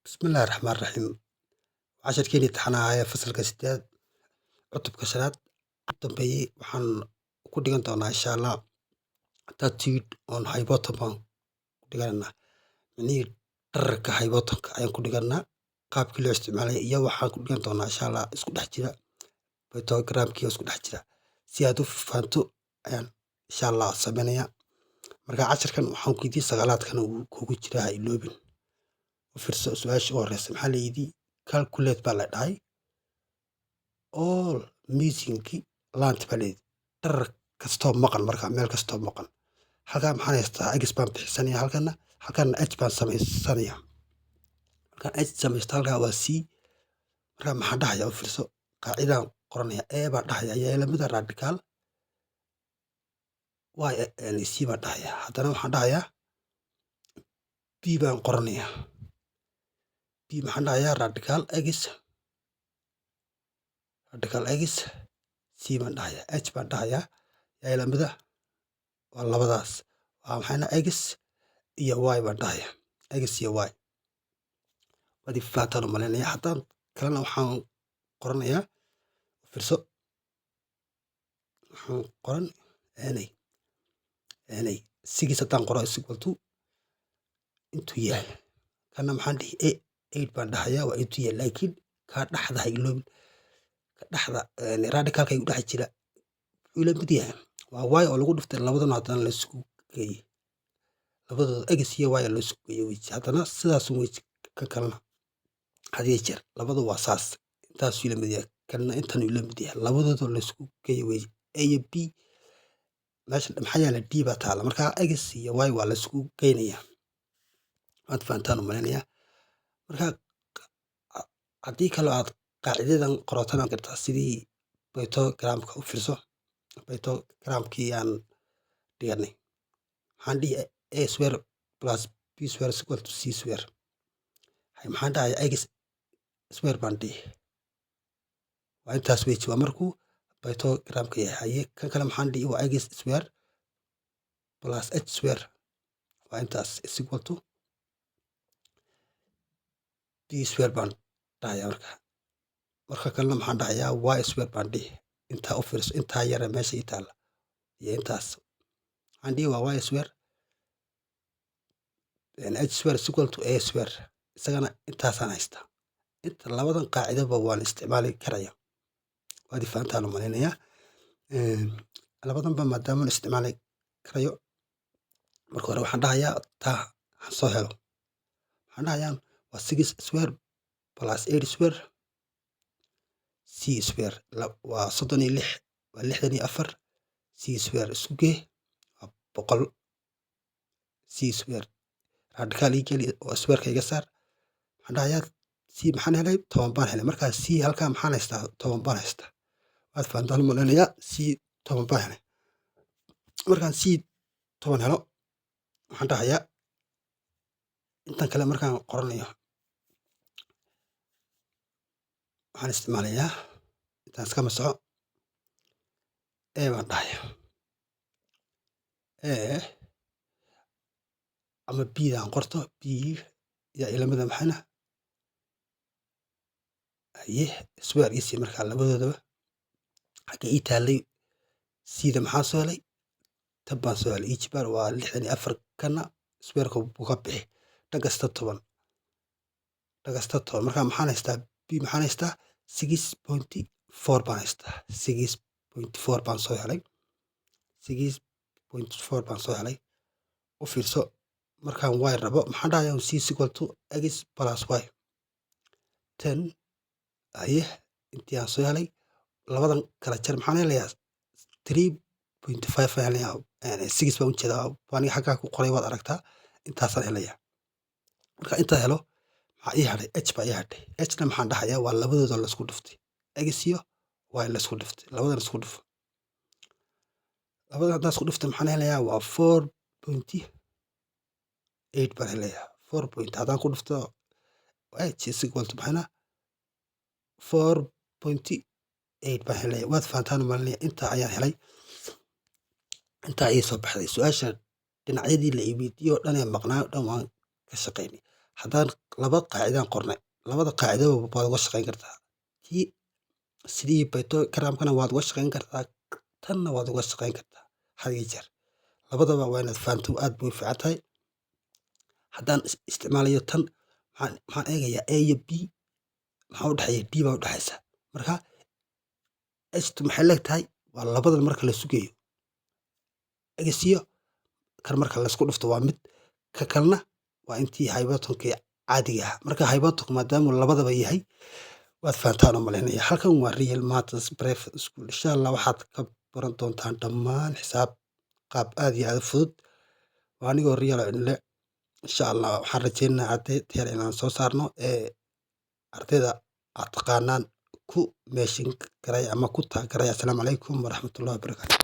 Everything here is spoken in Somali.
بسم الله الرحمن الرحيم. عشر كيني امتحانaya fasalka sideed cutubka shanaad u dambeeyay waxaan ku dhigan doonaa insha Allah attitude on hypotension ku dhiganaa micnihii dhererka hypotenka ayaan ku dhiganaa qaabkii loo isticmaalay iyo waxaan ku dhigan doonaa insha Allah isku dhex jira pythogramkii isku dhex jira si aad u fahanto ayaan insha Allah samaynayaa marka casharkan waxaan ku weydiiyay sagaalaadkan uu kugu jira ha iloobin u fiirso su'aasha ugu horeysa maxaa la yidhi calculate baa la dhahay all missingki lant baa la yidhi dherer kastoo maqan marka meel kastoo maqan halkaa maxaan haystaa x baan bixisanayaa halkana h baan samaysanayaa markaan h samaysto halkaa waa c marka maxaan dhahayaa u fiirso qaacidaan qoranaya a baan dhahaya ayaa lamida radical y c baan dhahayaa haddana waxaan dhahayaa b baan qoranayaa b maxaan dhahayaa radical x c baan dhahayaa h baan dhahayaa yaa lamida waa labadaas waa maxayna x iyo y baan dhahayaa x iyo y wadi faataan u malaynayaa haddaan kalena waxaan qoranayaa fiirso waxaan qoran nay sigis haddaan qoro is equal to intuu yahay kana maxaan dhihi 8 baan dhahayaa waa intuu yahay laakiin kaa dhexda ha iloobin ka dhexda radicalka igu dhex jira wuxuu la mid yahay waa y oo lagu dhiftay labadana haddana la isku geeyey labadooda x iyo y la isku geeyey weji haddana sidaas weji ka kalena hadiyo jeer labadu waa saas intaasuu la mid yahay kana intanuu la mid yahay labadooda la isku geeyey weji a iyo b meesha maxaa yaala d baa taala marka x iyo y waa la isku geynayaa waad fahantaan u malaynayaa marka haddii kaloo aad qaacidadan qorotana kartaa sidii pythogramka u fiirso pythogramkii aan dhiganay maxaan dhihi a square plus b square is equal to c square maxaan dhahayaa x square baan dhihi waa intaas weji waa markuu pythogramka yahay haye kan kale maxaan dhihi waa x square plus h square waa intaas is equal to b square baan dhahayaa marka kalena maxaan dhahayaa y square baan dhihi intaa u fiirso intaa yara meesha ii taalla iyo intaas maxaan dhihi waa y square h square is equal to a square isagana intaasaan haystaa inta labadan qaacidoba waan isticmaali karaya waad fahantaan u malaynayaa labadanba maadaama isticmaali karayo marka hore waxaan dhahayaa taa han soo helo waxaan dhahayaa waa 6 square plus 8 square c square waa 36 waa 64 c square isku gee waa 100 c square radical ii geli oo squareka iga saar waxaan dhahayaa c maxaan helay 10 baan helay markaa c halkaa maxaan haystaa 10 baan haystaa waad fahantaan u malaynayaa c 10 baan helay markaan c 10 helo waxaan dhahayaa intan kale markaan qoranayo waxaan isticmaalayaa intaan iska masoco a baan dhahayaa ama b daan qorto b yaa ilamida maxayna haye square isi markaa labadoodaba xagga ii taallay sida maxaa soo helay tab baan soo helay ijibaar waa 64 kana squareka buu ka bixi dhan kasta 10 markaa maxaan haystaa b maxaan haystaa 6.4 baan haystaa 6.4 baan soo helay 6.4 baan soo helay u fiirso markaan y rabo maxaan dhahayaa c is equal to x plus y 10 haye intii aan soo helay labadan kala jar maxaan helayaa 3.5 baan helayaa 6 baan ujeedaa waaniga xaggaa ku qoray waad aragtaa intaasaan helayaa marka intaa helo maxaa ii hadhay h baa ii hadhay hna maxaan dhahayaa waa labadooda la isku dhiftay x iyo y la isku dhiftay labadan isku dhifo labadan haddaan isku dhiftay maxaan helayaa waa 4.8 baan helayaa 4 haddaan ku dhifto h is equal to maxayna 4.8 baan helayaa waad fahantaan u malinaya intaa ayaan helay intaa ii soo baxday su-aasha dhinacyadii la iweydiiyey oo dhan ee maqnaa oo dhan waan ka shaqaynay haddaan laba qaacidaan qornay labada qaacidaba waad uga shaqayn kartaa tii sidii baytogramkana waad uga shaqayn kartaa tanna waad uga shaqayn kartaa had iyo jeer labadaba waa inaad fahanto aad bay u fiican tahay haddaan isticmaalayo tan maxaan eegayaa a iyo b maxaa u dhexeeya d baa u dhexaysa marka stu maxay leegtahay waa labadan marka la sugayo egesiyo kan marka laysku dhufto waa mid ka kalna waa intii hypertonka caadiga ah marka hypertonka maadaama labadaba yahay waad fahantaan u malaynaya halkan waa real matters private school insha allah waxaad ka baran doontaan dhammaan xisaab qaab aad iyo aad u fudud waa anigoo real inle insha allah waxaan rajaynayaa arday tayar inaan soo saarno ardayda aad taqaanaan ku meeshin garay ama ku taageray assalaamu calaykum waraxmatullahi wabarakaatu